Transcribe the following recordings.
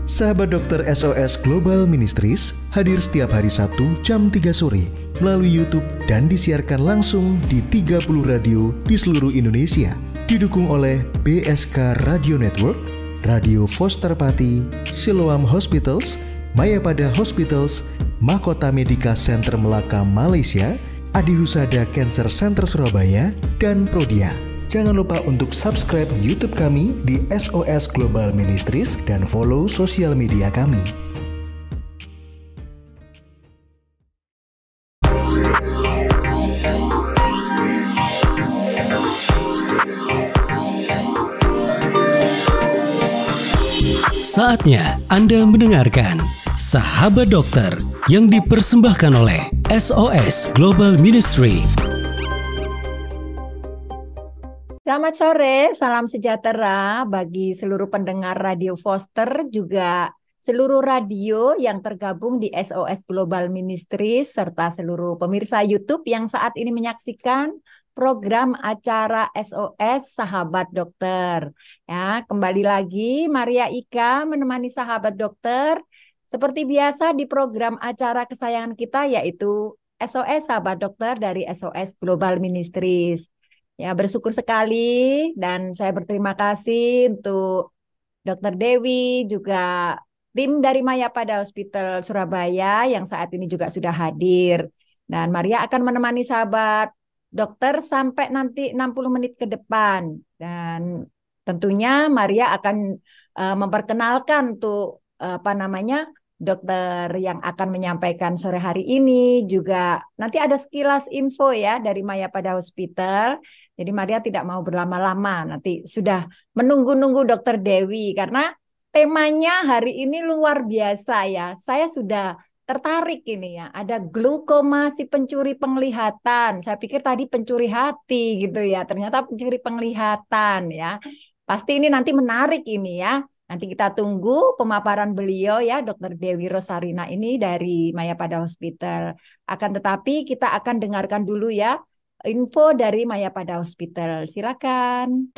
Sahabat dokter SOS Global Ministries hadir setiap hari Sabtu jam 3 sore melalui YouTube dan disiarkan langsung di 30 radio di seluruh Indonesia. Didukung oleh BSK Radio Network, Radio Foster Pati, Siloam Hospitals, Mayapada Hospitals, Mahkota Medika Center Melaka Malaysia, Adi Husada Cancer Center Surabaya, dan Prodia. Jangan lupa untuk subscribe YouTube kami di SOS Global Ministries dan follow sosial media kami. Saatnya Anda mendengarkan Sahabat Dokter yang dipersembahkan oleh SOS Global Ministry. Selamat sore, salam sejahtera bagi seluruh pendengar Radio Foster, juga seluruh radio yang tergabung di SOS Global Ministries, serta seluruh pemirsa YouTube yang saat ini menyaksikan program acara SOS Sahabat Dokter. Ya, kembali lagi Maria Ika menemani Sahabat Dokter seperti biasa di program acara kesayangan kita, yaitu SOS Sahabat Dokter dari SOS Global Ministries. Ya, bersyukur sekali dan saya berterima kasih untuk Dr. Dewi, juga tim dari Mayapada Hospital Surabaya yang saat ini juga sudah hadir. Dan Maria akan menemani sahabat dokter sampai nanti 60 menit ke depan. Dan tentunya Maria akan memperkenalkan untuk dokter yang akan menyampaikan sore hari ini. Juga nanti ada sekilas info ya dari Mayapada Hospital. Jadi Maria tidak mau berlama-lama, nanti sudah menunggu-nunggu Dokter Dewi karena temanya hari ini luar biasa ya. Saya sudah tertarik ini ya. Ada glaukoma si pencuri penglihatan. Saya pikir tadi pencuri hati gitu ya. Ternyata pencuri penglihatan ya. Pasti ini nanti menarik ini ya. Nanti kita tunggu pemaparan beliau ya, Dr. Dewi Rosarina ini dari Mayapada Hospital. Akan tetapi kita akan dengarkan dulu ya info dari Mayapada Hospital. Silakan.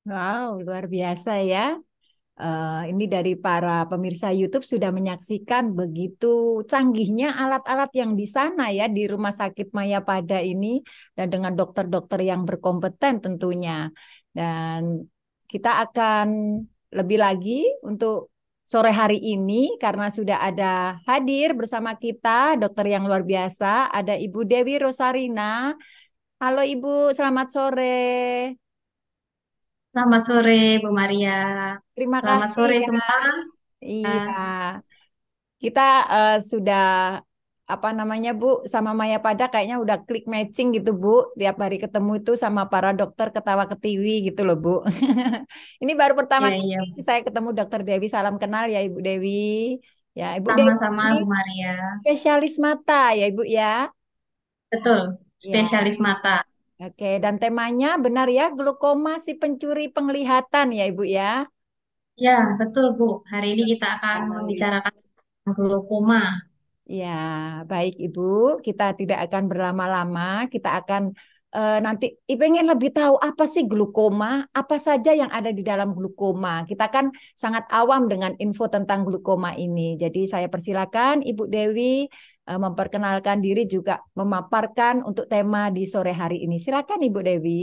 Wow, luar biasa ya. Ini dari para pemirsa YouTube sudah menyaksikan begitu canggihnya alat-alat yang di sana ya di Rumah Sakit Mayapada ini, dan dengan dokter-dokter yang berkompeten tentunya. Dan kita akan lebih lagi untuk sore hari ini karena sudah ada hadir bersama kita dokter yang luar biasa, ada Ibu Dewi Rosarina. Halo Ibu, selamat sore. Selamat sore, Bu Maria. Terima Selamat kasih sore ya. semua. Iya, kita sudah Bu sama Mayapada kayaknya udah klik matching gitu Bu. Tiap hari ketemu itu sama para dokter ketawa ketiwi gitu loh Bu. Ini baru pertama Iya, kali iya. saya ketemu Dokter Dewi. Salam kenal ya Ibu Dewi. Ya Ibu Dewi Sama-sama, ini Bu Maria. spesialis mata ya Ibu ya. Betul, Ya, spesialis mata. oke. Dan temanya benar ya, glaukoma si pencuri penglihatan ya Ibu ya. Ya, betul, Bu. Hari ini kita akan Sekali. membicarakan tentang glaukoma. Ya, baik Ibu. Kita tidak akan berlama-lama. Kita akan nanti pengen lebih tahu apa sih glukoma, apa saja yang ada di dalam glukoma. Kita kan sangat awam dengan info tentang glukoma ini. Jadi saya persilakan Ibu Dewi memperkenalkan diri juga memaparkan untuk tema di sore hari ini. Silakan Ibu Dewi.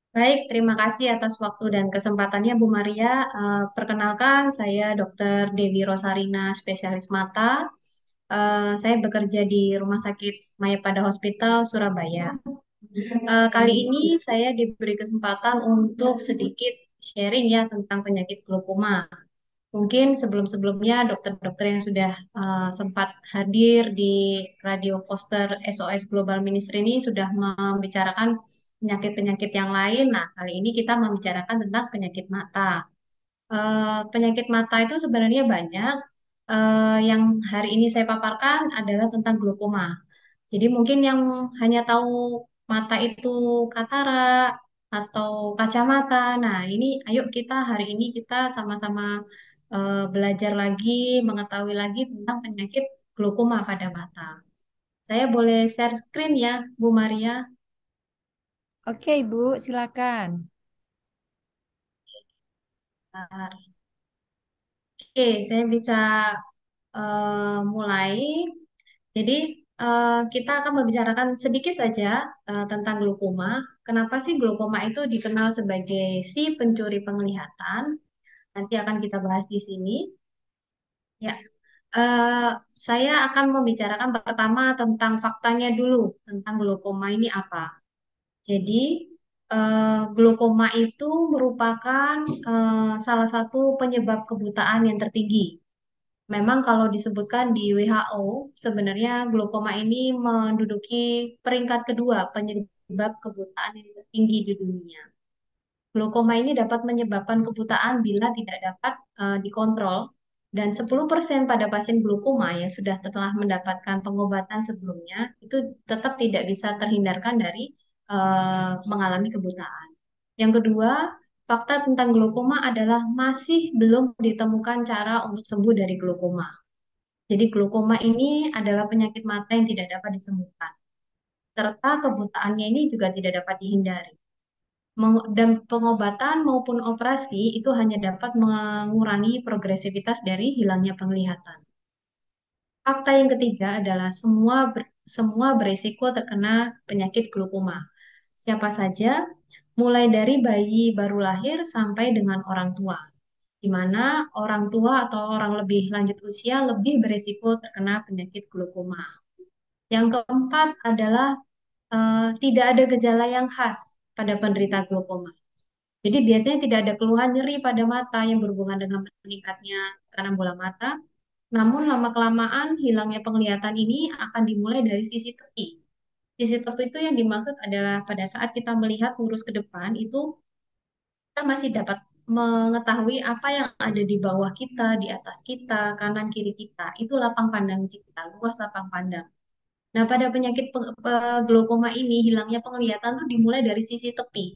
Baik, terima kasih atas waktu dan kesempatannya Bu Maria. Perkenalkan, saya Dr. Dewi Rosarina, spesialis mata. Saya bekerja di Rumah Sakit Mayapada Hospital, Surabaya. Kali ini saya diberi kesempatan untuk sedikit sharing ya tentang penyakit glaukoma. Mungkin sebelum-sebelumnya dokter-dokter yang sudah sempat hadir di Radio Foster SOS Global Ministry ini sudah membicarakan penyakit-penyakit yang lain. Nah, kali ini kita membicarakan tentang penyakit mata. Penyakit mata itu sebenarnya banyak. Yang hari ini saya paparkan adalah tentang glaukoma. Jadi mungkin yang hanya tahu mata itu katarak atau kacamata. Nah, ini ayo kita hari ini kita sama-sama belajar lagi, mengetahui lagi tentang penyakit glaukoma pada mata. Saya boleh share screen ya, Bu Maria. Oke, Ibu, silakan. Bentar. Oke, saya bisa mulai. Jadi, kita akan membicarakan sedikit saja tentang glaukoma. Kenapa sih glaukoma itu dikenal sebagai si pencuri penglihatan? Nanti akan kita bahas di sini. Ya, eh, saya akan membicarakan pertama tentang faktanya dulu tentang glaukoma ini apa. Jadi, glaukoma itu merupakan salah satu penyebab kebutaan yang tertinggi. Memang kalau disebutkan di WHO, sebenarnya glaukoma ini menduduki peringkat kedua penyebab kebutaan yang tertinggi di dunia. Glaukoma ini dapat menyebabkan kebutaan bila tidak dapat dikontrol dan 10% pada pasien glaukoma yang sudah telah mendapatkan pengobatan sebelumnya itu tetap tidak bisa terhindarkan dari mengalami kebutaan. Yang kedua, fakta tentang glaukoma adalah masih belum ditemukan cara untuk sembuh dari glaukoma. Jadi glaukoma ini adalah penyakit mata yang tidak dapat disembuhkan, serta kebutaannya ini juga tidak dapat dihindari. Dan pengobatan maupun operasi itu hanya dapat mengurangi progresivitas dari hilangnya penglihatan. Fakta yang ketiga adalah semua beresiko terkena penyakit glaukoma. Siapa saja, mulai dari bayi baru lahir sampai dengan orang tua, di mana orang tua atau orang lebih lanjut usia lebih beresiko terkena penyakit glaukoma. Yang keempat adalah tidak ada gejala yang khas pada penderita glaukoma. Jadi biasanya tidak ada keluhan nyeri pada mata yang berhubungan dengan meningkatnya tekanan bola mata. Namun lama-kelamaan hilangnya penglihatan ini akan dimulai dari sisi tepi. Sisi tepi itu yang dimaksud adalah pada saat kita melihat lurus ke depan itu kita masih dapat mengetahui apa yang ada di bawah kita, di atas kita, kanan kiri kita. Itu lapang pandang kita, luas lapang pandang. Nah, pada penyakit glaukoma ini hilangnya penglihatan tuh dimulai dari sisi tepi.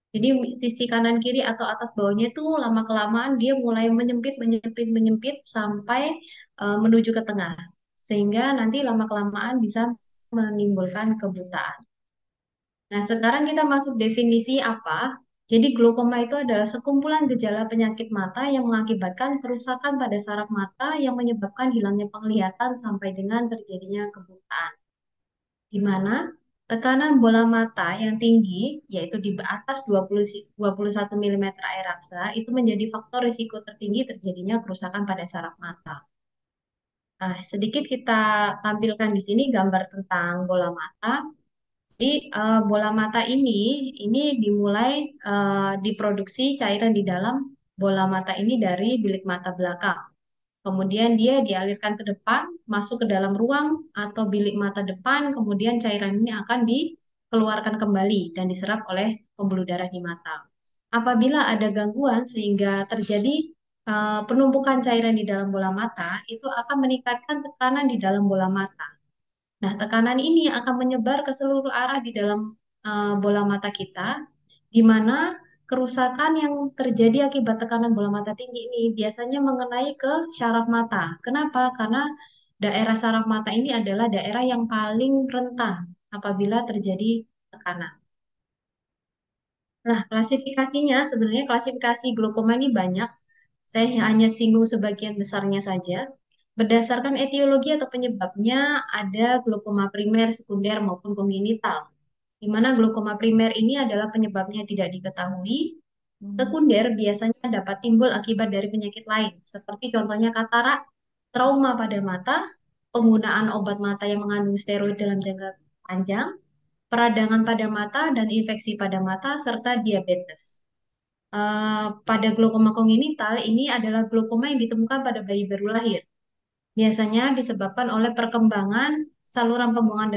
Jadi sisi kanan kiri atau atas bawahnya itu lama kelamaan dia mulai menyempit menyempit menyempit sampai menuju ke tengah. Sehingga nanti lama kelamaan bisa menimbulkan kebutaan. Nah, sekarang kita masuk definisi apa? Jadi glaukoma itu adalah sekumpulan gejala penyakit mata yang mengakibatkan kerusakan pada saraf mata yang menyebabkan hilangnya penglihatan sampai dengan terjadinya kebutaan, di mana tekanan bola mata yang tinggi, yaitu di atas 21 mm air raksa, itu menjadi faktor risiko tertinggi terjadinya kerusakan pada saraf mata. Nah, sedikit kita tampilkan di sini gambar tentang bola mata. Jadi, bola mata ini dimulai diproduksi cairan di dalam bola mata ini dari bilik mata belakang. Kemudian dia dialirkan ke depan, masuk ke dalam ruang atau bilik mata depan, kemudian cairan ini akan dikeluarkan kembali dan diserap oleh pembuluh darah di mata. Apabila ada gangguan sehingga terjadi penumpukan cairan di dalam bola mata, itu akan meningkatkan tekanan di dalam bola mata. Nah, tekanan ini akan menyebar ke seluruh arah di dalam bola mata kita, di mana kerusakan yang terjadi akibat tekanan bola mata tinggi ini biasanya mengenai ke syaraf mata. Kenapa? Karena daerah saraf mata ini adalah daerah yang paling rentan apabila terjadi tekanan. Nah, klasifikasinya sebenarnya klasifikasi glaukoma ini banyak. Saya hanya singgung sebagian besarnya saja. Berdasarkan etiologi atau penyebabnya, ada glaukoma primer, sekunder, maupun kongenital. Di mana glaukoma primer ini adalah penyebabnya tidak diketahui. Sekunder biasanya dapat timbul akibat dari penyakit lain, seperti contohnya katarak, trauma pada mata, penggunaan obat mata yang mengandung steroid dalam jangka panjang, peradangan pada mata, dan infeksi pada mata, serta diabetes. Pada glaukoma kongenital, ini adalah glaukoma yang ditemukan pada bayi baru lahir. Biasanya disebabkan oleh perkembangan saluran pembuangan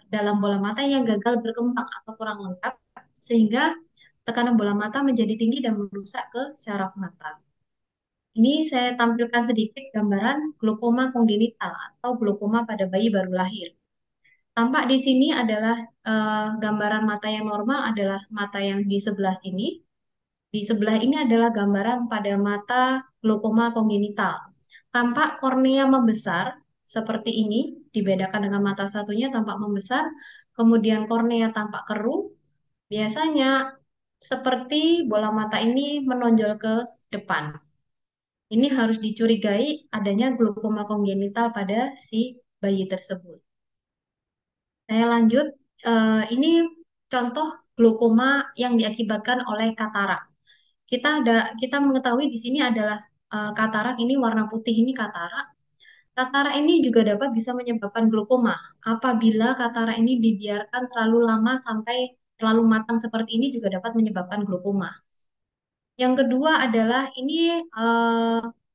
dalam bola mata yang gagal berkembang atau kurang lengkap, sehingga tekanan bola mata menjadi tinggi dan merusak ke syaraf mata. Ini saya tampilkan sedikit gambaran glaukoma kongenital atau glaukoma pada bayi baru lahir. Tampak di sini adalah gambaran mata yang normal adalah mata yang di sebelah sini. Di sebelah ini adalah gambaran pada mata glaukoma kongenital. Tampak kornea membesar seperti ini, dibedakan dengan mata satunya tampak membesar, kemudian kornea tampak keruh. Biasanya seperti bola mata ini menonjol ke depan. Ini harus dicurigai adanya glaukoma kongenital pada si bayi tersebut. Saya lanjut, ini contoh glaukoma yang diakibatkan oleh katarak. Kita mengetahui di sini adalah katarak, ini warna putih ini katarak. Katarak ini juga dapat bisa menyebabkan glaukoma apabila katarak ini dibiarkan terlalu lama sampai terlalu matang seperti ini juga dapat menyebabkan glaukoma. Yang kedua adalah ini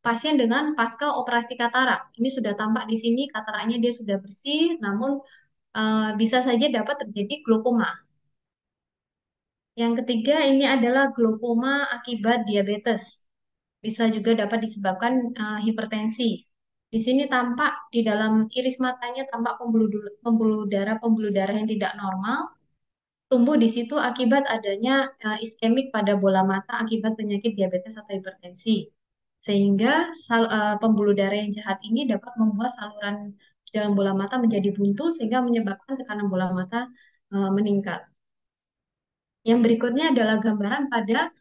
pasien dengan pasca operasi katarak. Ini sudah tampak di sini kataraknya dia sudah bersih, namun bisa saja dapat terjadi glaukoma. Yang ketiga ini adalah glaukoma akibat diabetes. Bisa juga dapat disebabkan hipertensi. Di sini tampak di dalam iris matanya tampak pembuluh darah yang tidak normal tumbuh di situ akibat adanya iskemik pada bola mata akibat penyakit diabetes atau hipertensi. Sehingga pembuluh darah yang jahat ini dapat membuat saluran di dalam bola mata menjadi buntu sehingga menyebabkan tekanan bola mata meningkat. Yang berikutnya adalah gambaran pada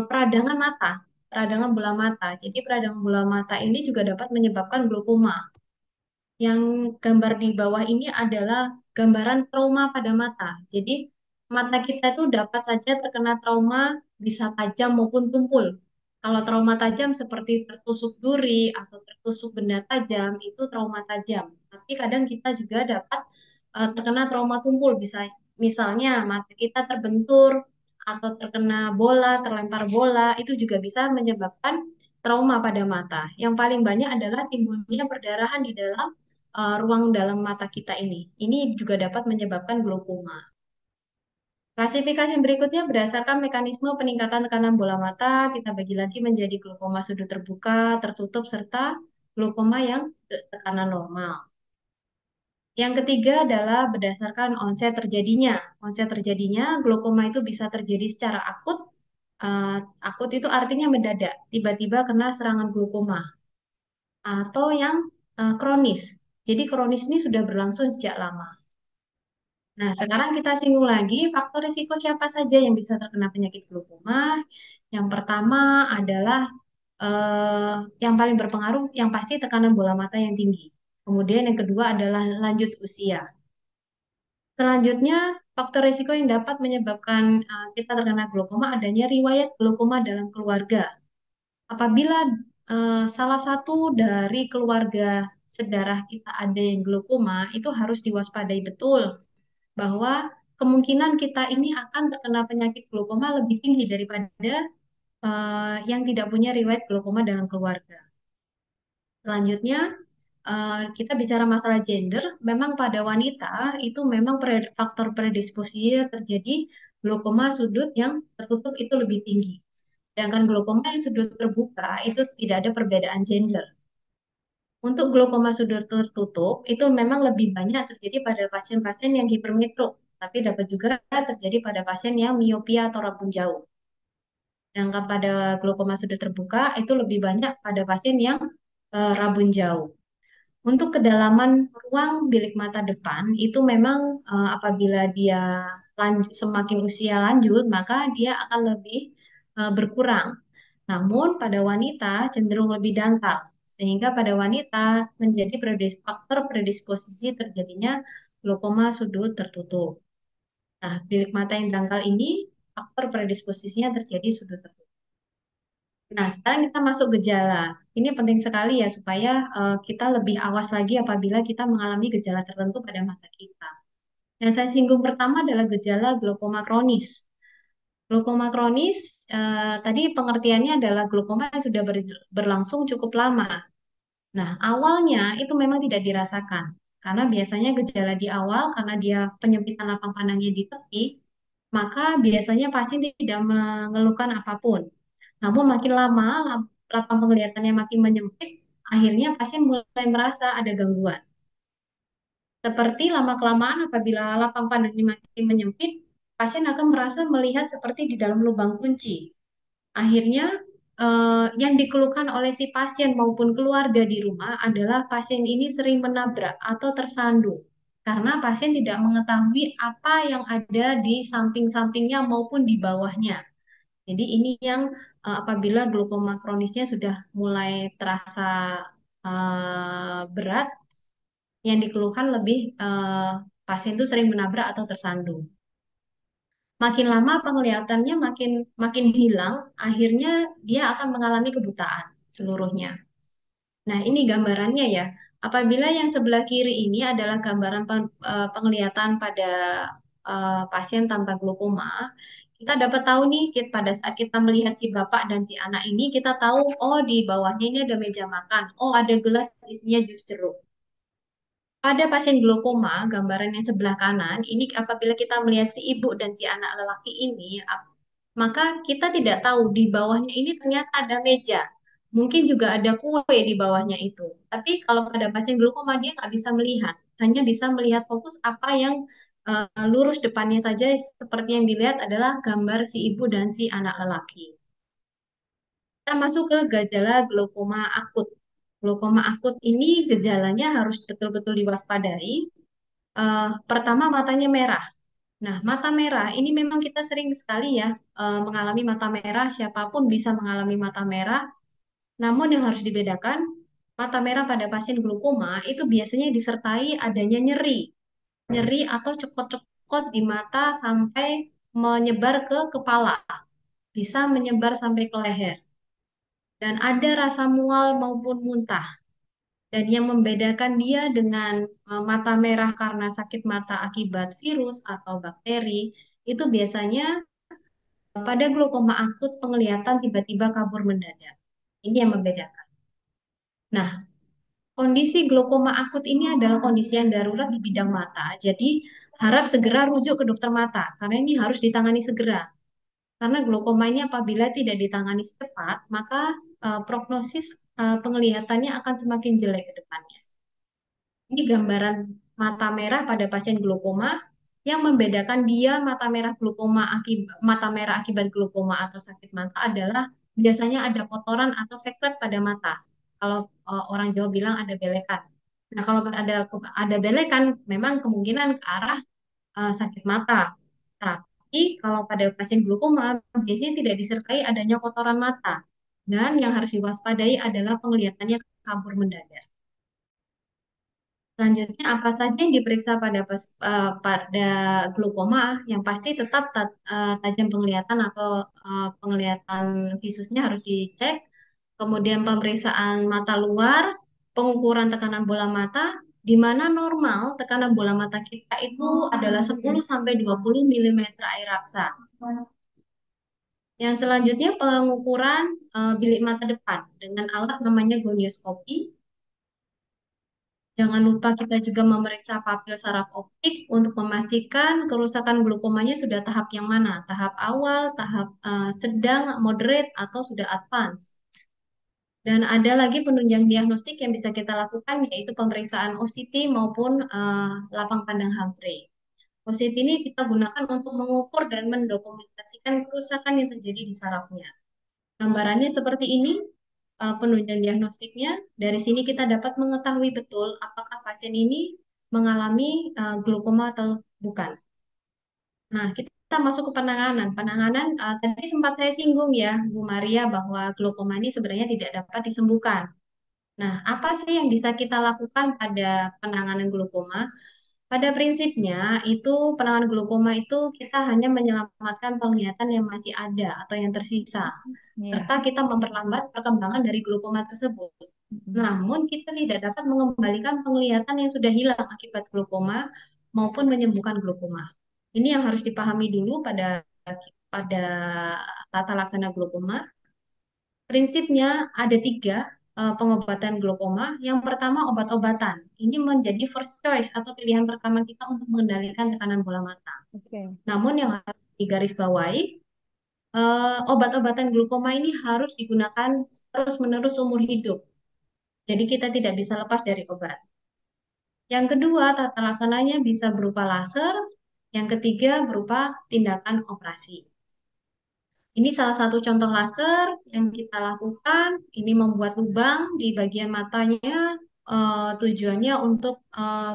peradangan mata, peradangan bola mata. Jadi peradangan bola mata ini juga dapat menyebabkan glaukoma. Yang gambar di bawah ini adalah gambaran trauma pada mata. Jadi mata kita itu dapat saja terkena trauma bisa tajam maupun tumpul. Kalau trauma tajam seperti tertusuk duri atau tertusuk benda tajam itu trauma tajam. Tapi kadang kita juga dapat terkena trauma tumpul bisa misalnya mata kita terbentur atau terkena bola, terlempar bola itu juga bisa menyebabkan trauma pada mata. Yang paling banyak adalah timbulnya perdarahan di dalam ruang dalam mata kita ini. Ini juga dapat menyebabkan glaukoma. Klasifikasi berikutnya berdasarkan mekanisme peningkatan tekanan bola mata, kita bagi lagi menjadi glaukoma sudut terbuka, tertutup, serta glaukoma yang tekanan normal. Yang ketiga adalah berdasarkan onset terjadinya. Onset terjadinya, glaukoma itu bisa terjadi secara akut. Akut itu artinya mendadak, tiba-tiba kena serangan glaukoma. Atau yang kronis. Jadi kronis ini sudah berlangsung sejak lama. Nah, sekarang kita singgung lagi faktor risiko siapa saja yang bisa terkena penyakit glaukoma. Yang pertama adalah yang paling berpengaruh yang pasti tekanan bola mata yang tinggi. Kemudian yang kedua adalah lanjut usia. Selanjutnya, faktor risiko yang dapat menyebabkan kita terkena glaukoma adanya riwayat glaukoma dalam keluarga. Apabila salah satu dari keluarga sedarah kita ada yang glaukoma, itu harus diwaspadai betul bahwa kemungkinan kita ini akan terkena penyakit glaukoma lebih tinggi daripada yang tidak punya riwayat glaukoma dalam keluarga. Selanjutnya, kita bicara masalah gender, memang pada wanita itu memang faktor predisposisi terjadi glaukoma sudut yang tertutup itu lebih tinggi. Sedangkan glaukoma yang sudut terbuka itu tidak ada perbedaan gender. Untuk glaukoma sudut tertutup itu memang lebih banyak terjadi pada pasien-pasien yang hipermetrop, tapi dapat juga terjadi pada pasien yang miopia atau rabun jauh. Sedangkan pada glaukoma sudut terbuka itu lebih banyak pada pasien yang rabun jauh. Untuk kedalaman ruang bilik mata depan itu memang apabila dia semakin usia lanjut, maka dia akan lebih berkurang. Namun pada wanita cenderung lebih dangkal, sehingga pada wanita menjadi faktor predisposisi terjadinya glaukoma sudut tertutup. Nah, bilik mata yang dangkal ini faktor predisposisinya terjadi sudut tertutup. Nah, sekarang kita masuk gejala. Ini penting sekali ya supaya kita lebih awas lagi apabila kita mengalami gejala tertentu pada mata kita. Yang saya singgung pertama adalah gejala glaukoma kronis. Glaukoma kronis tadi pengertiannya adalah glaukoma yang sudah berlangsung cukup lama. Nah, awalnya itu memang tidak dirasakan karena biasanya gejala di awal karena dia penyempitan lapang pandangnya di tepi, maka biasanya pasien tidak mengeluhkan apapun. Namun makin lama lapang penglihatannya makin menyempit, akhirnya pasien mulai merasa ada gangguan. Seperti lama-kelamaan apabila lapang pandangnya makin menyempit, pasien akan merasa melihat seperti di dalam lubang kunci. Akhirnya yang dikeluhkan oleh si pasien maupun keluarga di rumah adalah pasien ini sering menabrak atau tersandung karena pasien tidak mengetahui apa yang ada di samping-sampingnya maupun di bawahnya. Jadi ini yang apabila glaukoma kronisnya sudah mulai terasa berat, yang dikeluhkan lebih pasien itu sering menabrak atau tersandung. Makin lama penglihatannya makin makin hilang, akhirnya dia akan mengalami kebutaan seluruhnya. Nah, ini gambarannya ya. Apabila yang sebelah kiri ini adalah gambaran penglihatan pada pasien tanpa glaukoma, kita dapat tahu nih pada saat kita melihat si bapak dan si anak ini, kita tahu oh di bawahnya ini ada meja makan, oh ada gelas isinya jus jeruk. Pada pasien glaukoma, gambaran yang sebelah kanan, ini apabila kita melihat si ibu dan si anak lelaki ini, maka kita tidak tahu di bawahnya ini ternyata ada meja. Mungkin juga ada kue di bawahnya itu. Tapi kalau pada pasien glaukoma dia nggak bisa melihat, hanya bisa melihat fokus apa yang lurus depannya saja. Seperti yang dilihat adalah gambar si ibu dan si anak lelaki. Kita masuk ke gejala glaukoma akut. Glaukoma akut ini gejalanya harus betul-betul diwaspadai. Pertama matanya merah. Nah, mata merah ini memang kita sering sekali ya mengalami mata merah. Siapapun bisa mengalami mata merah. Namun yang harus dibedakan, mata merah pada pasien glaukoma itu biasanya disertai adanya nyeri, nyeri atau cekot-cekot di mata sampai menyebar ke kepala, bisa menyebar sampai ke leher. Dan ada rasa mual maupun muntah. Dan yang membedakan dia dengan mata merah karena sakit mata akibat virus atau bakteri, itu biasanya pada glaukoma akut penglihatan tiba-tiba kabur mendadak. Ini yang membedakan. Nah, kondisi glaukoma akut ini adalah kondisi yang darurat di bidang mata. Jadi, harap segera rujuk ke dokter mata, karena ini harus ditangani segera. Karena glaukoma ini apabila tidak ditangani cepat, maka prognosis penglihatannya akan semakin jelek ke depannya. Ini gambaran mata merah pada pasien glaukoma yang membedakan dia mata merah akibat glaukoma atau sakit mata adalah biasanya ada kotoran atau sekret pada mata. Kalau orang Jawa bilang ada belekan. Nah, kalau ada belekan memang kemungkinan ke arah sakit mata. Tapi kalau pada pasien glaukoma biasanya tidak disertai adanya kotoran mata. Dan yang harus diwaspadai adalah penglihatannya kabur mendadak. Selanjutnya, apa saja yang diperiksa pada glaukoma? Yang pasti tetap tajam penglihatan atau penglihatan visusnya harus dicek. Kemudian pemeriksaan mata luar, pengukuran tekanan bola mata, di mana normal tekanan bola mata kita itu adalah 10 sampai 20 mm air raksa. Yang selanjutnya pengukuran bilik mata depan dengan alat namanya gonioskopi. Jangan lupa kita juga memeriksa papil saraf optik untuk memastikan kerusakan glaukomanya sudah tahap yang mana, tahap awal, tahap sedang, moderate, atau sudah advance. Dan ada lagi penunjang diagnostik yang bisa kita lakukan yaitu pemeriksaan OCT maupun lapang pandang Humphrey. OCT ini kita gunakan untuk mengukur dan mendokumentasikan kerusakan yang terjadi di sarafnya. Gambarannya seperti ini, penunjang diagnostiknya. Dari sini kita dapat mengetahui betul apakah pasien ini mengalami glaukoma atau bukan. Nah, kita masuk ke penanganan. Penanganan tadi sempat saya singgung ya, Bu Maria, bahwa glaukoma ini sebenarnya tidak dapat disembuhkan. Nah, apa sih yang bisa kita lakukan pada penanganan glaukoma? Pada prinsipnya, itu penanganan glaukoma itu kita hanya menyelamatkan penglihatan yang masih ada atau yang tersisa, Iya. serta kita memperlambat perkembangan dari glaukoma tersebut. Mm. Namun, kita tidak dapat mengembalikan penglihatan yang sudah hilang akibat glaukoma maupun menyembuhkan glaukoma. Ini yang harus dipahami dulu pada tata laksana glaukoma. Prinsipnya ada tiga pengobatan glaukoma. Yang pertama obat-obatan. Ini menjadi first choice atau pilihan pertama kita untuk mengendalikan tekanan bola mata. Oke. Namun yang harus digarisbawahi, obat-obatan glaukoma ini harus digunakan terus-menerus umur hidup. Jadi kita tidak bisa lepas dari obat. Yang kedua, tata laksananya bisa berupa laser. Yang ketiga, berupa tindakan operasi. Ini salah satu contoh laser yang kita lakukan. Ini membuat lubang di bagian matanya. Tujuannya untuk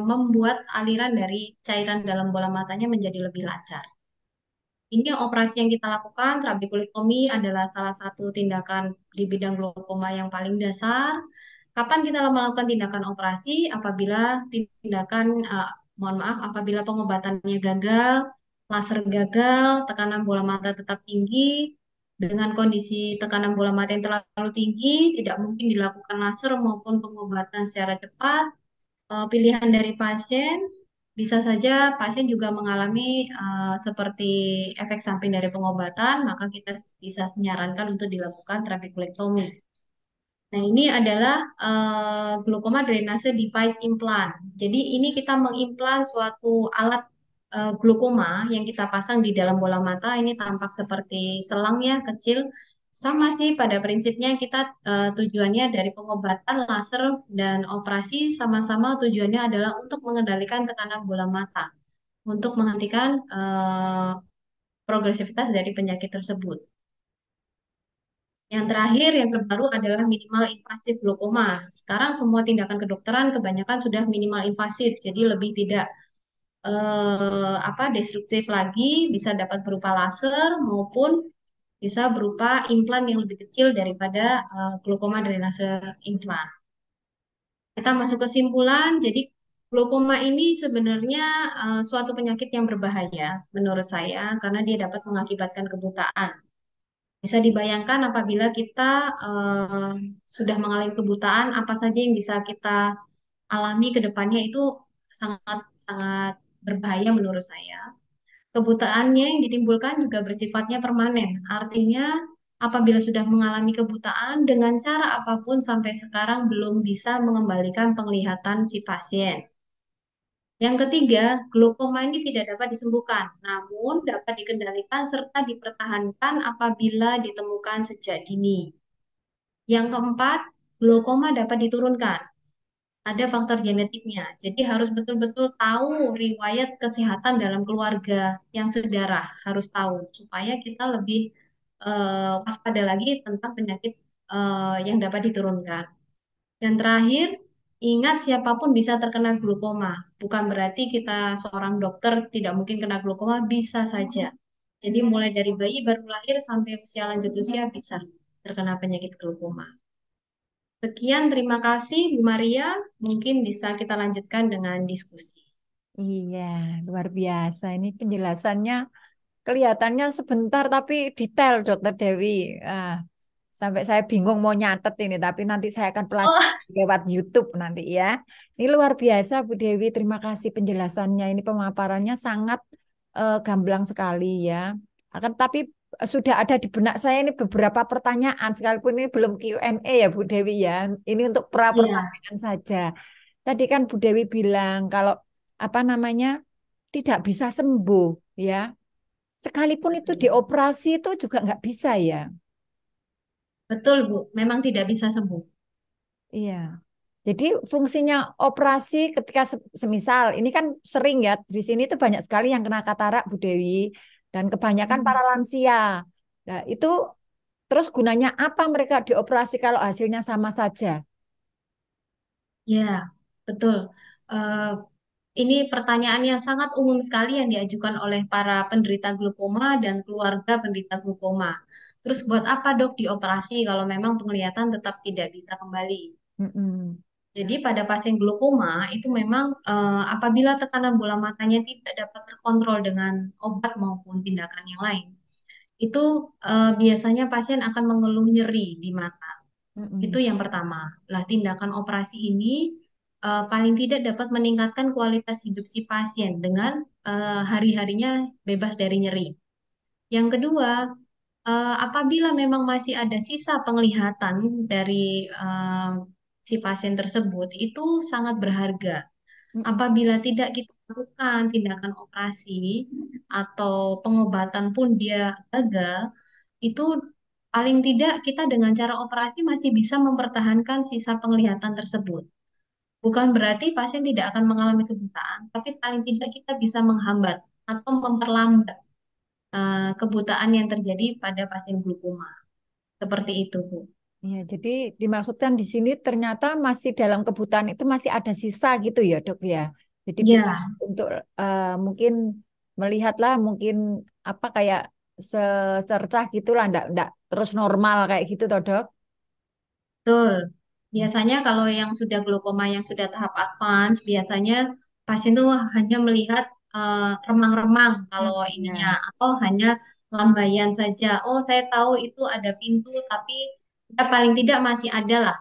membuat aliran dari cairan dalam bola matanya menjadi lebih lancar. Ini operasi yang kita lakukan, trabekulektomi adalah salah satu tindakan di bidang glaukoma yang paling dasar. Kapan kita melakukan tindakan operasi? Apabila tindakan, mohon maaf, apabila pengobatannya gagal, laser gagal, tekanan bola mata tetap tinggi, dengan kondisi tekanan bola mata yang terlalu tinggi, tidak mungkin dilakukan laser maupun pengobatan secara cepat. Pilihan dari pasien, bisa saja pasien juga mengalami seperti efek samping dari pengobatan, maka kita bisa menyarankan untuk dilakukan trabekulektomi. Nah, ini adalah glaukoma drainase device implant. Jadi ini kita mengimplan suatu alat glaukoma yang kita pasang di dalam bola mata. Ini tampak seperti selang ya, kecil. Sama sih pada prinsipnya kita tujuannya dari pengobatan laser dan operasi sama-sama tujuannya adalah untuk mengendalikan tekanan bola mata, untuk menghentikan progresivitas dari penyakit tersebut. Yang terakhir, yang terbaru adalah minimal invasif glaukoma. Sekarang semua tindakan kedokteran kebanyakan sudah minimal invasif, jadi lebih tidak destruktif lagi, bisa dapat berupa laser maupun bisa berupa implan yang lebih kecil daripada glaukoma drainase implan. Kita masuk kesimpulan, jadi glaukoma ini sebenarnya suatu penyakit yang berbahaya menurut saya karena dia dapat mengakibatkan kebutaan. Bisa dibayangkan apabila kita sudah mengalami kebutaan, apa saja yang bisa kita alami ke depannya itu sangat sangat berbahaya menurut saya. Kebutaannya yang ditimbulkan juga bersifatnya permanen. Artinya, apabila sudah mengalami kebutaan dengan cara apapun sampai sekarang belum bisa mengembalikan penglihatan si pasien. Yang ketiga, glaukoma ini tidak dapat disembuhkan, namun dapat dikendalikan serta dipertahankan apabila ditemukan sejak dini. Yang keempat, glaukoma dapat diturunkan. Ada faktor genetiknya, jadi harus betul-betul tahu riwayat kesehatan dalam keluarga yang sedarah, harus tahu supaya kita lebih waspada lagi tentang penyakit yang dapat diturunkan. Dan terakhir, ingat siapapun bisa terkena glaukoma. Bukan berarti kita seorang dokter tidak mungkin kena glaukoma, bisa saja. Jadi mulai dari bayi baru lahir sampai usia lanjut usia bisa terkena penyakit glaukoma. Sekian, terima kasih Bu Maria. Mungkin bisa kita lanjutkan dengan diskusi. Iya, luar biasa. Ini penjelasannya kelihatannya sebentar tapi detail, Dokter Dewi. Ah, sampai saya bingung mau nyatet ini, tapi nanti saya akan pelajari Oh, lewat YouTube nanti ya. Ini luar biasa, Bu Dewi. Terima kasih penjelasannya. Ini pemaparannya sangat gamblang sekali ya. Akan tapi sudah ada di benak saya ini beberapa pertanyaan, sekalipun ini belum Q&A ya, Bu Dewi ya. Ini untuk pra iya, pertanyaan saja. Tadi kan Bu Dewi bilang kalau apa namanya tidak bisa sembuh ya. Sekalipun itu betul. dioperasi itu juga nggak bisa ya. Betul, Bu. Memang tidak bisa sembuh. Iya. Jadi fungsinya operasi ketika semisal ini kan sering ya di sini tuh banyak sekali yang kena katarak Bu Dewi dan kebanyakan para Hmm. lansia. Nah, itu terus gunanya apa mereka dioperasi kalau hasilnya sama saja? Ya, betul. Eh, Ini pertanyaan yang sangat umum sekali yang diajukan oleh para penderita glaukoma dan keluarga penderita glaukoma. Terus buat apa dok dioperasi kalau memang penglihatan tetap tidak bisa kembali? Mm-mm. Jadi pada pasien glaukoma itu memang apabila tekanan bola matanya tidak dapat terkontrol dengan obat maupun tindakan yang lain, itu biasanya pasien akan mengeluh nyeri di mata. Itu Mm-mm. yang pertama. Lah, tindakan operasi ini paling tidak dapat meningkatkan kualitas hidup si pasien dengan hari-harinya bebas dari nyeri. Yang kedua, apabila memang masih ada sisa penglihatan dari si pasien tersebut, itu sangat berharga. Mm-mm. Apabila tidak kita lakukan tindakan operasi atau pengobatan pun dia gagal, itu paling tidak kita dengan cara operasi masih bisa mempertahankan sisa penglihatan tersebut. Bukan berarti pasien tidak akan mengalami kebutaan, tapi paling tidak kita bisa menghambat atau memperlambat kebutaan yang terjadi pada pasien glaukoma. Seperti itu, Bu. Ya, jadi dimaksudkan di sini ternyata masih dalam kebutuhan itu masih ada sisa gitu ya, Dok ya. Jadi bisa Ya, untuk mungkin melihatlah mungkin apa kayak secercah gitulah, enggak terus normal kayak gitu toh, Dok. betul. Biasanya kalau yang sudah glaukoma yang sudah tahap advance, biasanya pasien tuh hanya melihat remang-remang Ah, kalau ininya, ya. atau hanya lambaian saja. Oh, saya tahu itu ada pintu, tapi ya paling tidak masih ada lah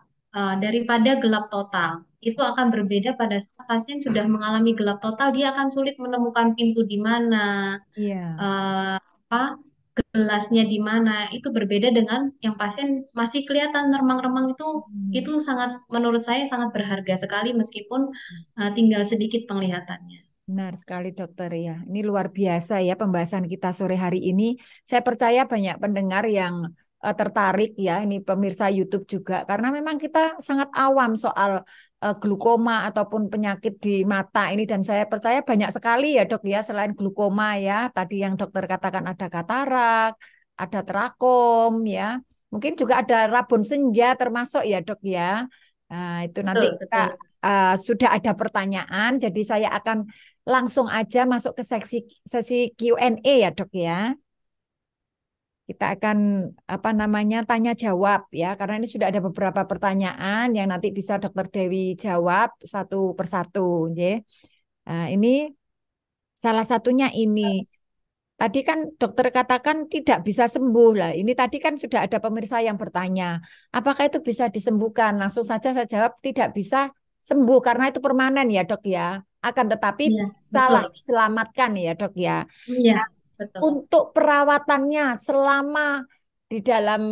daripada gelap total. Itu akan berbeda pada saat pasien sudah mengalami gelap total, dia akan sulit menemukan pintu di mana, Iya. apa gelasnya di mana. Itu berbeda dengan yang pasien masih kelihatan remang-remang itu Hmm. sangat menurut saya sangat berharga sekali meskipun tinggal sedikit penglihatannya. Benar sekali dokter ya. Ini luar biasa ya pembahasan kita sore hari ini. Saya percaya banyak pendengar yang tertarik ya, ini pemirsa YouTube juga. Karena memang kita sangat awam soal glukoma ataupun penyakit di mata ini. Dan saya percaya banyak sekali ya dok ya, selain glukoma ya. Tadi yang dokter katakan ada katarak, ada trakom ya. Mungkin juga ada rabun senja termasuk ya dok ya. Nah, itu nanti Betul, kita betul. sudah ada pertanyaan, jadi saya akan langsung aja masuk ke sesi Q&A ya, Dok ya. Kita akan apa namanya tanya jawab ya, karena ini sudah ada beberapa pertanyaan yang nanti bisa Dokter Dewi jawab satu persatu, ya. Nah, ini salah satunya ini. Tadi kan dokter katakan tidak bisa sembuh lah. Ini tadi kan sudah ada pemirsa yang bertanya, apakah itu bisa disembuhkan? Langsung saja saya jawab tidak bisa sembuh karena itu permanen ya dok ya. Akan tetapi Iya, salah betul. diselamatkan ya dok ya. Iya, betul. Untuk perawatannya selama di dalam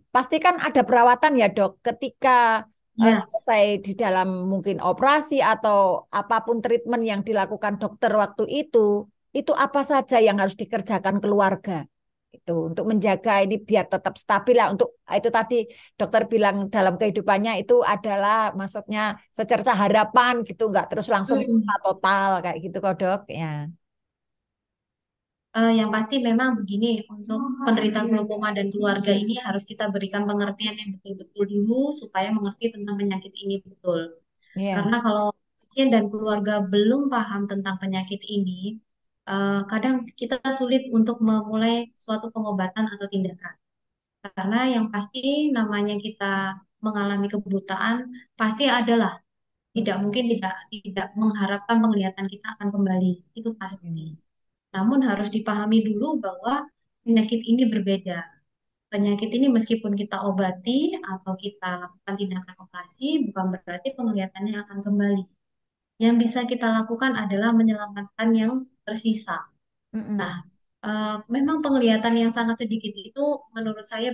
pasti kan ada perawatan ya dok. Ketika Iya. selesai di dalam mungkin operasi atau apapun treatment yang dilakukan dokter waktu itu apa saja yang harus dikerjakan keluarga itu untuk menjaga ini biar tetap stabil lah untuk itu tadi dokter bilang dalam kehidupannya itu adalah maksudnya secerca harapan gitu nggak terus langsung Mm-mm. total kayak gitu kok dok ya. Yang pasti memang begini, untuk penderita glaukoma dan keluarga ini harus kita berikan pengertian yang betul-betul dulu supaya mengerti tentang penyakit ini betul. Iya. Karena kalau pasien dan keluarga belum paham tentang penyakit ini, kadang kita sulit untuk memulai suatu pengobatan atau tindakan. Karena yang pasti namanya kita mengalami kebutaan, pasti adalah tidak mungkin tidak tidak mengharapkan penglihatan kita akan kembali. Itu pasti. Mm. Namun harus dipahami dulu bahwa penyakit ini berbeda. Penyakit ini meskipun kita obati atau kita lakukan tindakan operasi, bukan berarti penglihatannya akan kembali. Yang bisa kita lakukan adalah menyelamatkan yang tersisa. Nah, Mm-mm. memang penglihatan yang sangat sedikit itu menurut saya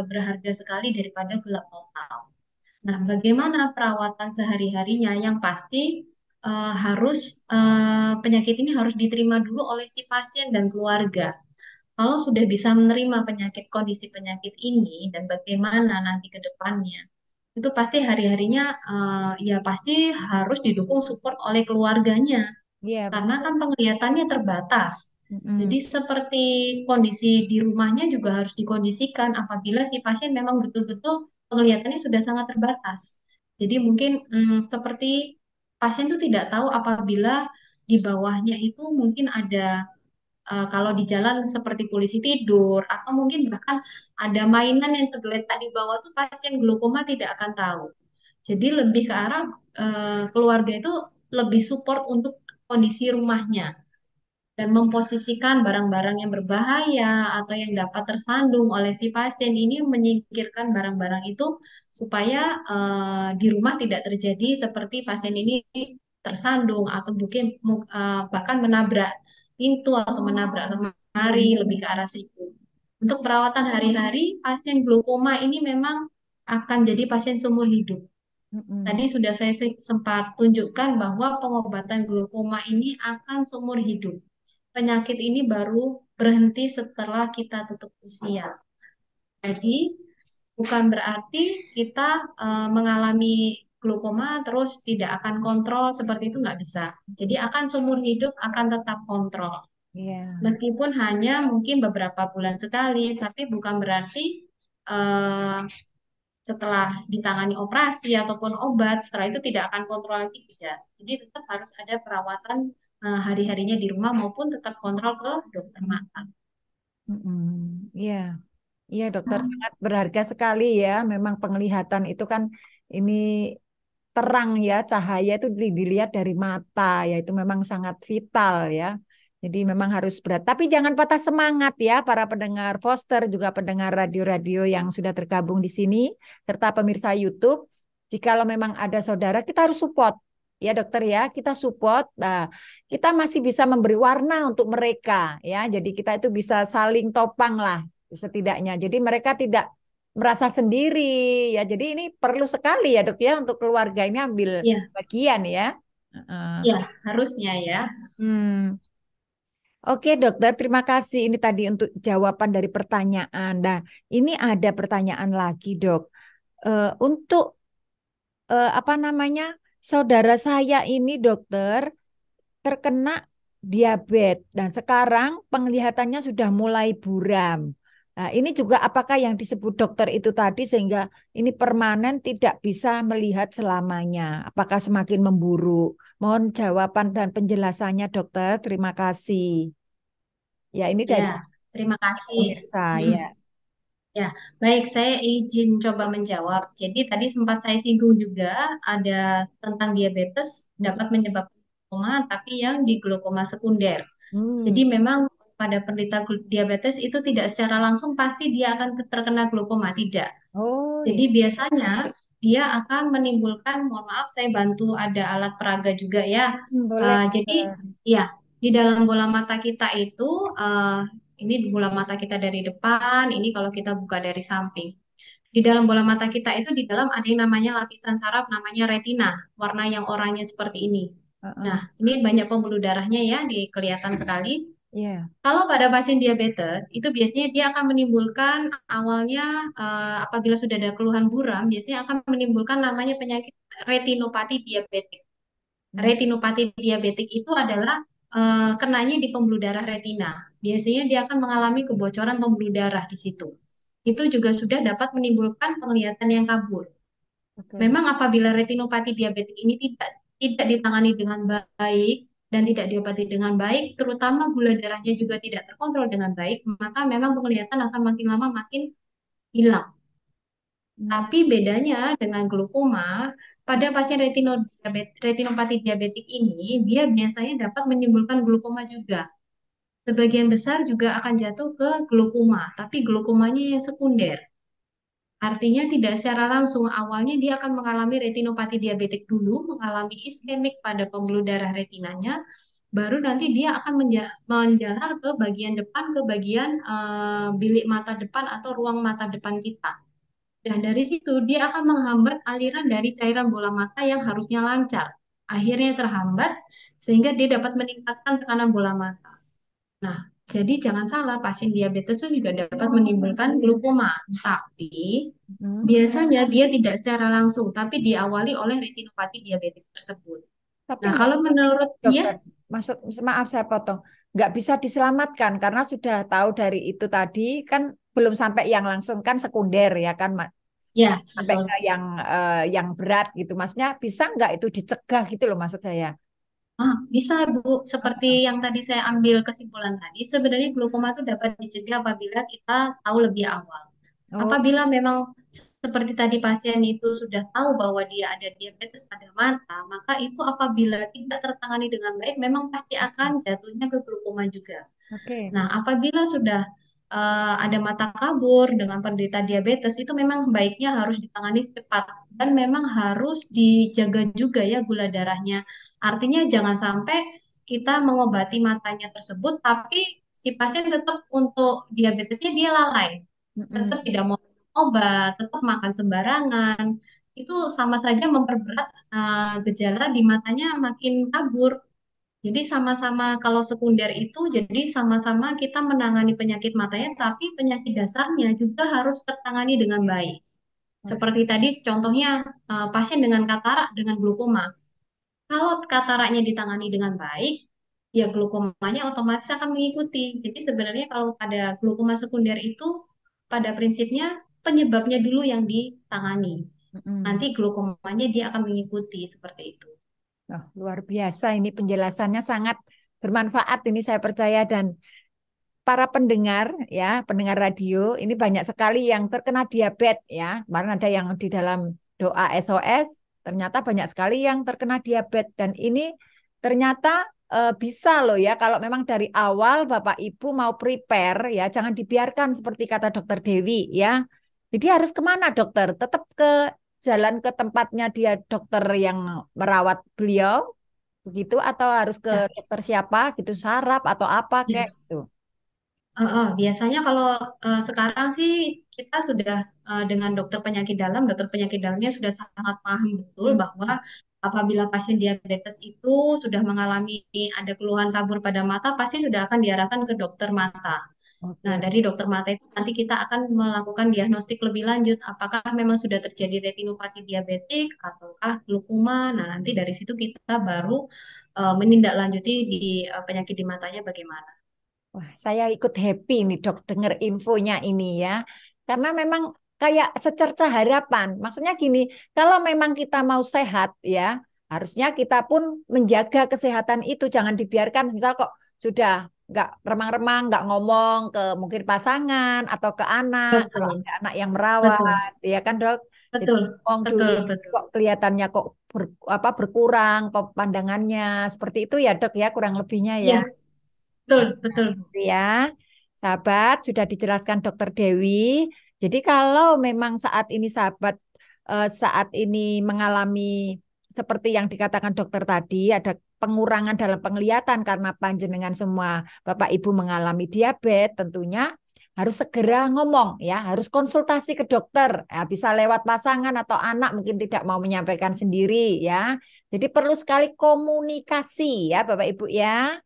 berharga sekali daripada gelap total. Nah, bagaimana perawatan sehari-harinya? Yang pasti penyakit ini harus diterima dulu oleh si pasien dan keluarga. Kalau sudah bisa menerima kondisi penyakit ini dan bagaimana nanti ke depannya, itu pasti hari-harinya ya pasti harus didukung support oleh keluarganya Iya karena betul. kan penglihatannya terbatas. Jadi Mm-mm. seperti kondisi di rumahnya juga harus dikondisikan apabila si pasien memang betul-betul penglihatannya sudah sangat terbatas. Jadi mungkin seperti pasien itu tidak tahu apabila di bawahnya itu mungkin ada kalau di jalan seperti polisi tidur atau mungkin bahkan ada mainan yang tergeletak di bawah tuh pasien glaukoma tidak akan tahu. Jadi lebih ke arah keluarga itu lebih support untuk kondisi rumahnya dan memposisikan barang-barang yang berbahaya atau yang dapat tersandung oleh si pasien ini menyingkirkan barang-barang itu supaya di rumah tidak terjadi seperti pasien ini tersandung atau mungkin bahkan menabrak pintu atau menabrak lemari lebih ke arah situ. Untuk perawatan hari-hari, pasien glaukoma ini memang akan jadi pasien seumur hidup. Mm-mm. Tadi sudah saya sempat tunjukkan bahwa pengobatan glaukoma ini akan seumur hidup. Penyakit ini baru berhenti setelah kita tutup usia. Jadi bukan berarti kita mengalami glaukoma terus tidak akan kontrol seperti itu nggak bisa. Jadi akan seumur hidup akan tetap kontrol. Iya. Meskipun hanya mungkin beberapa bulan sekali, tapi bukan berarti eh, setelah ditangani operasi ataupun obat, setelah itu tidak akan kontrol lagi tidak. Jadi tetap harus ada perawatan hari-harinya di rumah maupun tetap kontrol ke dokter mata. Mm-mm. Iya. Iya dokter sangat berharga sekali ya. Memang penglihatan itu kan ini terang ya, cahaya itu dilihat dari mata ya, itu memang sangat vital ya. Jadi memang harus berat. Tapi jangan patah semangat ya para pendengar Foster, juga pendengar radio-radio yang sudah tergabung di sini, serta pemirsa YouTube. Jikalau memang ada saudara, kita harus support. Ya dokter ya, kita support. Nah, kita masih bisa memberi warna untuk mereka ya. Jadi kita itu bisa saling topang lah setidaknya. Jadi mereka tidak merasa sendiri ya. Jadi ini perlu sekali ya dok ya untuk keluarga ini ambil Ya, bagian ya. Heeh. ya harusnya ya. Hmm. Oke dokter, terima kasih ini tadi untuk jawaban dari pertanyaan. Nah, ini ada pertanyaan lagi dok. Untuk apa namanya saudara saya ini dokter terkena diabetes dan sekarang penglihatannya sudah mulai buram. Nah, ini juga apakah yang disebut dokter itu tadi sehingga ini permanen tidak bisa melihat selamanya? Apakah semakin memburuk? Mohon jawaban dan penjelasannya dokter. Terima kasih. Ya, ini Ya, dari terima kasih. pemirsa Mm-mm. ya. Ya, baik, saya izin coba menjawab. Jadi tadi sempat saya singgung juga ada tentang diabetes dapat menyebabkan glaukoma, tapi yang di glaukoma sekunder. Jadi Hmm. memang pada penderita diabetes itu tidak secara langsung pasti dia akan terkena glaukoma, tidak. Oh Jadi iya. biasanya dia akan menimbulkan, mohon maaf saya bantu ada alat peraga juga ya. Boleh Jadi dokter. ya di dalam bola mata kita itu ini di bola mata kita dari depan, ini kalau kita buka dari samping. Di dalam bola mata kita itu di dalam ada yang namanya lapisan saraf namanya retina, warna yang oranye seperti ini. Nah, Heeh. ini banyak pembuluh darahnya ya, di kelihatan sekali. Iya. Kalau pada pasien diabetes, itu biasanya dia akan menimbulkan awalnya apabila sudah ada keluhan buram, biasanya akan menimbulkan namanya penyakit retinopati diabetik. Hmm. Retinopati diabetik itu adalah kenanya di pembuluh darah retina. Biasanya dia akan mengalami kebocoran pembuluh darah di situ. Itu juga sudah dapat menimbulkan penglihatan yang kabur. Oke. Memang apabila retinopati diabetik ini tidak ditangani dengan baik dan tidak diobati dengan baik, terutama gula darahnya juga tidak terkontrol dengan baik, maka memang penglihatan akan makin lama makin hilang. Hmm. Tapi bedanya dengan glaukoma, pada pasien retinopati diabetik ini, dia biasanya dapat menimbulkan glaukoma juga. Sebagian besar juga akan jatuh ke glaukoma, tapi glaukomanya yang sekunder. Artinya tidak secara langsung awalnya dia akan mengalami retinopati diabetik dulu, mengalami iskemik pada pembuluh darah retinanya, baru nanti dia akan menjalar ke bagian depan, ke bagian bilik mata depan atau ruang mata depan kita. Dan dari situ dia akan menghambat aliran dari cairan bola mata yang harusnya lancar. Akhirnya terhambat sehingga dia dapat meningkatkan tekanan bola mata. Nah, jadi jangan salah, pasien diabetes itu juga dapat menimbulkan glaukoma. Tapi Hmm. biasanya dia tidak secara langsung, tapi diawali oleh retinopati diabetik tersebut. Tapi Nah, nggak kalau menurut dia, dokter, maksud maaf saya potong, nggak bisa diselamatkan karena sudah tahu dari itu tadi kan belum sampai yang langsung kan sekunder ya kan ya sampai ke betul. yang berat gitu. Maksudnya bisa nggak itu dicegah gitu loh maksud saya. Bisa Bu, seperti yang tadi saya ambil kesimpulan tadi, sebenarnya glaukoma itu dapat dicegah apabila kita tahu lebih awal. Oh, Apabila memang seperti tadi pasien itu sudah tahu bahwa dia ada diabetes pada mata, maka itu apabila tidak tertangani dengan baik, memang pasti akan jatuhnya ke glaukoma juga. oke. Nah, apabila sudah ada mata kabur dengan penderita diabetes, itu memang baiknya harus ditangani cepat dan memang harus dijaga juga ya gula darahnya. Artinya jangan sampai kita mengobati matanya tersebut, tapi si pasien tetap untuk diabetesnya dia lalai, tetap Mm-mm. tidak mau minum obat, tetap makan sembarangan. Itu sama saja memperberat gejala di matanya makin kabur. Jadi sama-sama kalau sekunder itu jadi sama-sama kita menangani penyakit matanya, tapi penyakit dasarnya juga harus tertangani dengan baik. Wah, Seperti tadi contohnya pasien dengan katarak dengan glaukoma. Kalau kataraknya ditangani dengan baik, ya glaukomanya otomatis akan mengikuti. Jadi sebenarnya kalau pada glaukoma sekunder itu pada prinsipnya penyebabnya dulu yang ditangani. mm-mm. Nanti glaukomanya dia akan mengikuti seperti itu. Oh, luar biasa ini penjelasannya sangat bermanfaat ini saya percaya dan para pendengar ya, pendengar radio ini banyak sekali yang terkena diabetes ya. Kemarin ada yang di dalam doa SOS, ternyata banyak sekali yang terkena diabetes dan ini ternyata bisa loh ya kalau memang dari awal Bapak Ibu mau prepare ya, jangan dibiarkan seperti kata Dokter Dewi ya. Jadi harus kemana dokter? Tetap ke jalan ke tempatnya dia dokter yang merawat beliau begitu atau harus ke Ya, dokter siapa gitu saraf atau apa kayak ya. gitu. Biasanya kalau sekarang sih kita sudah dengan dokter penyakit dalamnya sudah sangat paham betul Hmm. bahwa apabila pasien diabetes itu sudah mengalami ada keluhan kabur pada mata, pasti sudah akan diarahkan ke dokter mata. Nah, Oke. dari dokter mata itu nanti kita akan melakukan diagnostik lebih lanjut, apakah memang sudah terjadi retinopati diabetik ataukah glaukoma. Nah, nanti dari situ kita baru menindaklanjuti di penyakit di matanya bagaimana. Wah, saya ikut happy nih dok dengar infonya ini ya. Karena memang kayak secerca harapan. Maksudnya gini, kalau memang kita mau sehat ya, harusnya kita pun menjaga kesehatan itu. Jangan dibiarkan misal kok sudah nggak remang-remang, nggak ngomong ke mungkin pasangan atau ke anak, kalau Betul, ada anak yang betul. merawat, ya kan dok. Jadi Betul, ngomong dulu betul, betul. kok kelihatannya kok berkurang pandangannya seperti itu ya dok ya kurang lebihnya ya. Iya, betul, Nah, betul. itu ya, sahabat sudah dijelaskan Dokter Dewi. Jadi kalau memang saat ini sahabat saat ini mengalami seperti yang dikatakan dokter tadi, ada pengurangan dalam penglihatan karena panjenengan semua Bapak Ibu mengalami diabetes, tentunya harus segera ngomong ya, harus konsultasi ke dokter. Ya, bisa lewat pasangan atau anak mungkin tidak mau menyampaikan sendiri ya. Jadi perlu sekali komunikasi ya Bapak Ibu ya.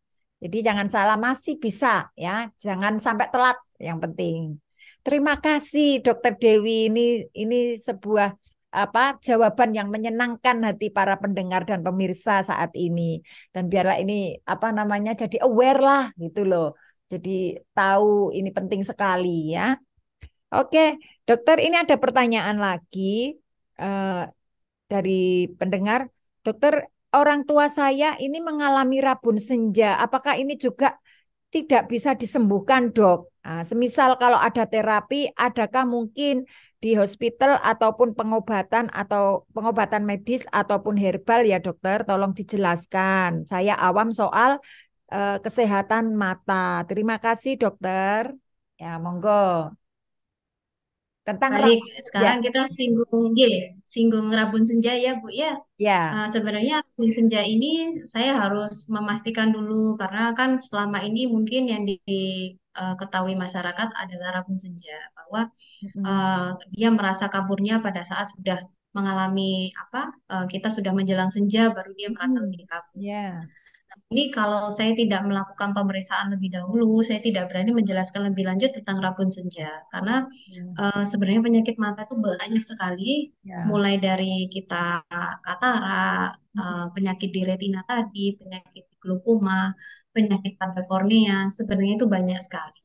Jadi jangan salah masih bisa ya, jangan sampai telat yang penting. Terima kasih Dokter Dewi ini sebuah apa jawaban yang menyenangkan hati para pendengar dan pemirsa saat ini. Dan biarlah ini apa namanya jadi aware lah gitu loh. Jadi tahu ini penting sekali ya. Oke, dokter ini ada pertanyaan lagi eh, dari pendengar. Dokter, orang tua saya ini mengalami rabun senja. Apakah ini juga tidak bisa disembuhkan, dok? Nah, semisal kalau ada terapi, adakah mungkin di hospital ataupun pengobatan atau pengobatan medis ataupun herbal ya, dokter? Tolong dijelaskan. Saya awam soal kesehatan mata. Terima kasih, dokter. Ya, monggo. Tentang Baik, rabun senja. sekarang kita singgung Rabun Senja ya, Bu ya. Ya. Sebenarnya Rabun Senja ini saya harus memastikan dulu karena kan selama ini mungkin yang diketahui masyarakat adalah Rabun Senja bahwa Mm-mm. eh, dia merasa kaburnya pada saat sudah mengalami apa kita sudah menjelang senja baru dia merasa lebih Mm-mm. kabur. Ya. Ini kalau saya tidak melakukan pemeriksaan lebih dahulu, saya tidak berani menjelaskan lebih lanjut tentang rabun senja. Karena sebenarnya penyakit mata itu banyak sekali, Ya. mulai dari kita katarak, Mm-mm. penyakit di retina tadi, penyakit di glaukoma, penyakit pada kornea, sebenarnya itu banyak sekali.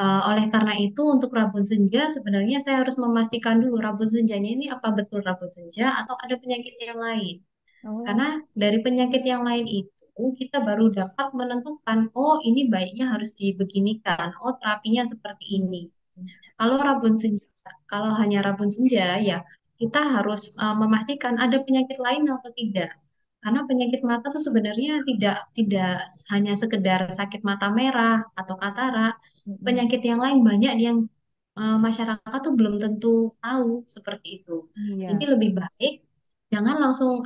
Oleh karena itu, untuk rabun senja, sebenarnya saya harus memastikan dulu rabun senjanya ini apa betul rabun senja atau ada penyakit yang lain. Oh. Karena dari penyakit yang lain itu kita baru dapat menentukan, oh ini baiknya harus dibeginikan, oh terapinya seperti ini. Kalau rabun senja, kalau hanya rabun senja ya kita harus memastikan ada penyakit lain atau tidak. Karena penyakit mata tuh sebenarnya tidak hanya sekedar sakit mata merah atau katarak. Mm-mm. Penyakit yang lain banyak yang masyarakat tuh belum tentu tahu seperti itu. Jadi Iya, lebih baik jangan langsung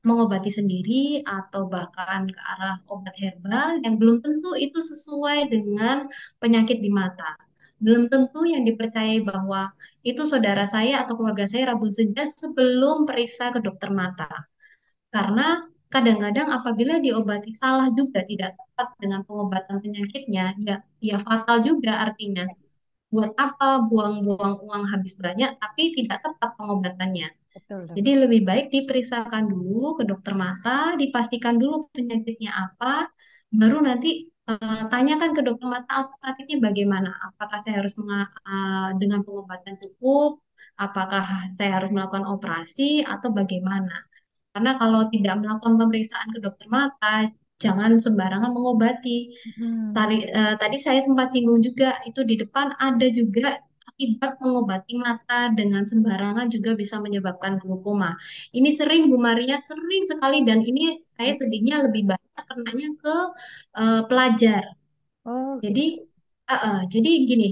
mengobati sendiri atau bahkan ke arah obat herbal yang belum tentu itu sesuai dengan penyakit di mata. Belum tentu yang dipercayai bahwa itu saudara saya atau keluarga saya rabun senja sebelum periksa ke dokter mata. Karena kadang-kadang apabila diobati salah juga tidak tepat dengan pengobatan penyakitnya, ya fatal juga artinya. Buat apa buang-buang uang habis banyak tapi tidak tepat pengobatannya. betul dok. Jadi lebih baik diperiksakan dulu ke dokter mata, dipastikan dulu penyakitnya apa, baru nanti tanyakan ke dokter mata alternatifnya bagaimana. Apakah saya harus dengan pengobatan cukup, apakah saya harus melakukan operasi atau bagaimana. Karena kalau tidak melakukan pemeriksaan ke dokter mata, jangan sembarangan mengobati. Hmm. Tadi saya sempat singgung juga, itu di depan ada juga akibat mengobati mata dengan sembarangan juga bisa menyebabkan glaukoma. Ini sering Bu Maria, sering sekali dan ini saya sedihnya lebih banyak kenanya ke pelajar. Oh Jadi, gitu. jadi gini,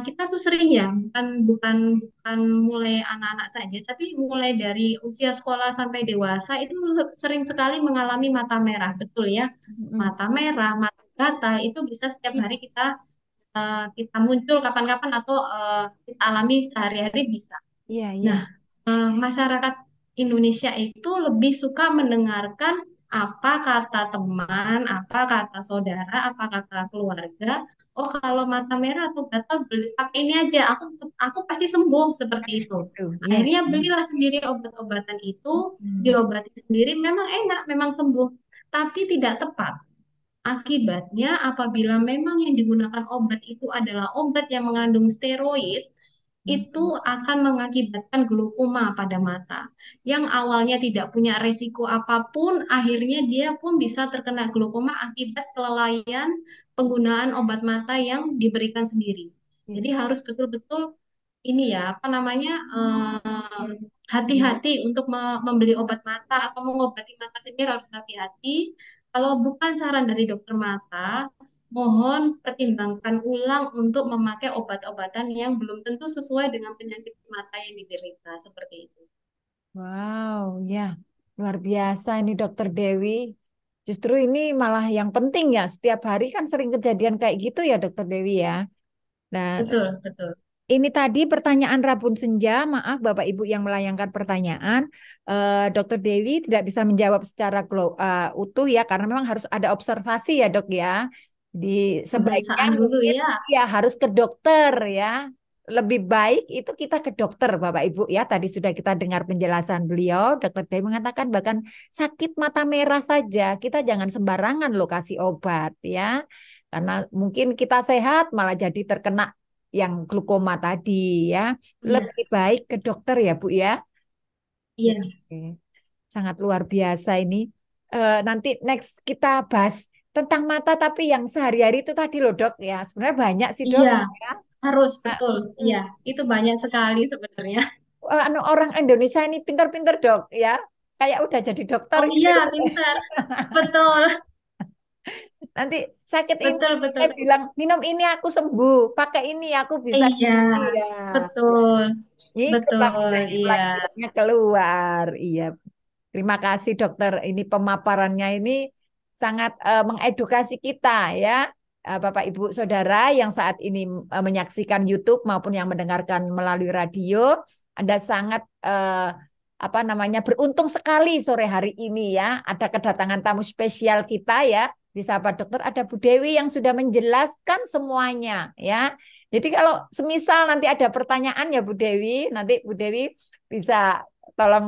kita tuh sering ya, bukan mulai anak-anak saja, tapi mulai dari usia sekolah sampai dewasa itu sering sekali mengalami mata merah, betul ya? Mm-mm. Mata merah, mata gatal itu bisa setiap hari Iya, kita muncul kapan-kapan atau kita alami sehari-hari bisa. iya, iya. Nah, masyarakat Indonesia itu lebih suka mendengarkan apa kata teman, apa kata saudara, apa kata keluarga. Oh, kalau mata merah atau gatal beli pakai ini aja, aku pasti sembuh seperti itu. Itu, iya. Akhirnya belilah sendiri obat-obatan itu, Hmm. diobati sendiri, memang enak, memang sembuh, tapi tidak tepat. Akibatnya, apabila memang yang digunakan obat itu adalah obat yang mengandung steroid, itu Hmm. akan mengakibatkan glaukoma pada mata. Yang awalnya tidak punya resiko apapun, akhirnya dia pun bisa terkena glaukoma akibat kelalaian penggunaan obat mata yang diberikan sendiri. Iya. Jadi harus betul-betul ini ya, apa namanya, hati-hati untuk membeli obat mata atau mengobati mata sendiri harus hati-hati. Kalau bukan saran dari dokter mata, mohon pertimbangkan ulang untuk memakai obat-obatan yang belum tentu sesuai dengan penyakit mata yang diderita, seperti itu. Wow, ya. Luar biasa ini Dokter Dewi. Justru ini malah yang penting ya. Setiap hari kan sering kejadian kayak gitu ya Dokter Dewi ya. Nah, Betul, betul. ini tadi pertanyaan Rabun Senja. Maaf Bapak Ibu yang melayangkan pertanyaan. Dokter Dewi tidak bisa menjawab secara utuh ya. Karena memang harus ada observasi ya dok ya. Di sebaiknya Pemeriksaan dulu mungkin ya. ya harus ke dokter ya. Lebih baik itu kita ke dokter Bapak Ibu ya. Tadi sudah kita dengar penjelasan beliau. Dokter Dewi mengatakan bahkan sakit mata merah saja kita jangan sembarangan loh kasih obat ya. Karena mungkin kita sehat malah jadi terkena yang glaukoma tadi ya. Iya, Lebih baik ke dokter ya Bu ya. iya, Oke. Sangat luar biasa ini. Nanti next kita bahas tentang mata tapi yang sehari-hari itu tadi loh dok ya. Sebenarnya banyak sih dok iya, ya. harus Nah, betul. Iya, itu banyak sekali sebenarnya. orang Indonesia ini pintar-pintar dok ya. Kayak udah jadi dokter Oh gitu. iya, pintar. Betul, Nanti sakit ini betul, saya betul. bilang minum ini aku sembuh, pakai ini aku bisa. Iya, Iya. betul, Ikutlah betul. Iya, laki-lakinya keluar. Iya. Terima kasih dokter. Ini pemaparannya ini sangat mengedukasi kita ya. Bapak Ibu Saudara yang saat ini menyaksikan YouTube maupun yang mendengarkan melalui radio, Anda sangat apa namanya beruntung sekali sore hari ini ya. Ada kedatangan tamu spesial kita ya. Di Sahabat Dokter ada Bu Dewi yang sudah menjelaskan semuanya ya. Jadi kalau semisal nanti ada pertanyaan ya Bu Dewi, nanti Bu Dewi bisa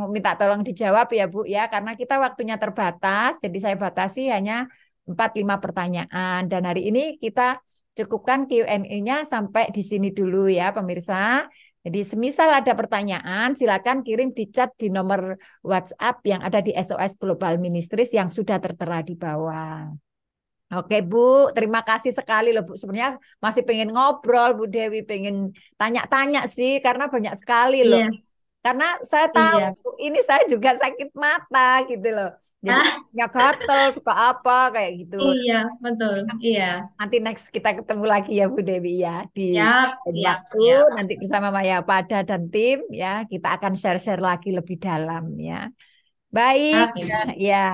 minta tolong dijawab ya Bu ya, karena kita waktunya terbatas, jadi saya batasi hanya 4-5 pertanyaan. Dan hari ini kita cukupkan Q&A-nya sampai di sini dulu ya pemirsa. Jadi semisal ada pertanyaan, silakan kirim di chat di nomor WhatsApp yang ada di SOS Global Ministries yang sudah tertera di bawah. Oke Bu, terima kasih sekali loh Bu. Sebenarnya masih pengen ngobrol Bu Dewi, pengen tanya-tanya sih karena banyak sekali loh. Iya, Karena saya iya. tahu ini saya juga sakit mata gitu loh. Jadi Ah, punya gatel, suka apa kayak gitu. iya, betul. Iya. Nanti next kita ketemu lagi ya Bu Dewi ya di Siap, lain siap, waktu siap. nanti bersama Maya Pada dan tim ya kita akan share-share lagi lebih dalam ya. Baik Siap, ya, Ibu. ya.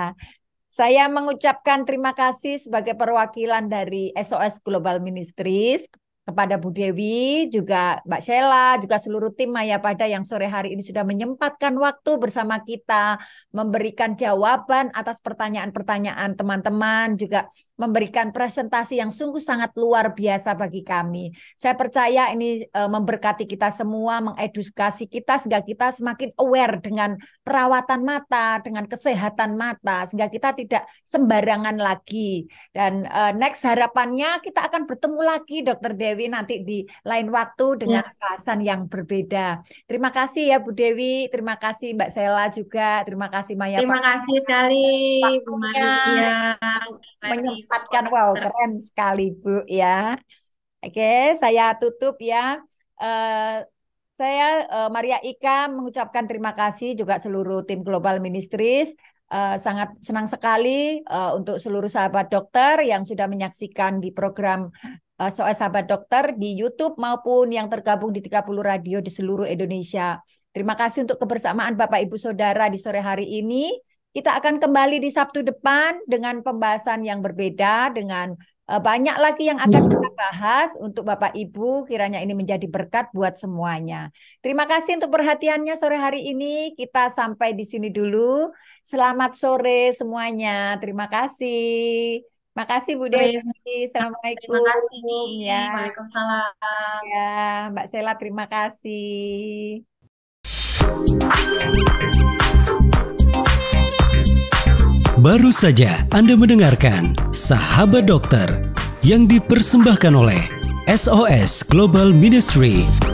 Saya mengucapkan terima kasih sebagai perwakilan dari SOS Global Ministries kepada Bu Dewi, juga Mbak Sheila, juga seluruh tim Maya Pada yang sore hari ini sudah menyempatkan waktu bersama kita, memberikan jawaban atas pertanyaan-pertanyaan teman-teman, juga memberikan presentasi yang sungguh sangat luar biasa bagi kami. Saya percaya ini memberkati kita semua, mengedukasi kita sehingga kita semakin aware dengan perawatan mata, dengan kesehatan mata, sehingga kita tidak sembarangan lagi. Dan next harapannya kita akan bertemu lagi Dr. Dewi nanti di lain waktu dengan Ya, bahasan yang berbeda. Terima kasih ya Bu Dewi, terima kasih Mbak Sheila juga, terima kasih Maya terima Pak kasih sekali Bu waktunya Maria. Radio menyempatkan. Wow, Poster. keren sekali Bu ya. Oke, saya tutup ya. Eh, saya Maria Ika mengucapkan terima kasih juga seluruh tim Global Ministries. Sangat senang sekali untuk seluruh sahabat dokter yang sudah menyaksikan di program SOS Sahabat Dokter di YouTube maupun yang tergabung di 30 radio di seluruh Indonesia. Terima kasih untuk kebersamaan Bapak Ibu Saudara di sore hari ini. Kita akan kembali di Sabtu depan dengan pembahasan yang berbeda, dengan banyak lagi yang akan kita bahas untuk Bapak Ibu, kiranya ini menjadi berkat buat semuanya. Terima kasih untuk perhatiannya sore hari ini. Kita sampai di sini dulu. Selamat sore semuanya. Terima kasih. Makasih Bu Dewi. Terima kasih. Assalamualaikum ya. Waalaikumsalam. Ya, Mbak Sheila terima kasih. Baru saja Anda mendengarkan Sahabat Dokter yang dipersembahkan oleh SOS Global Ministry.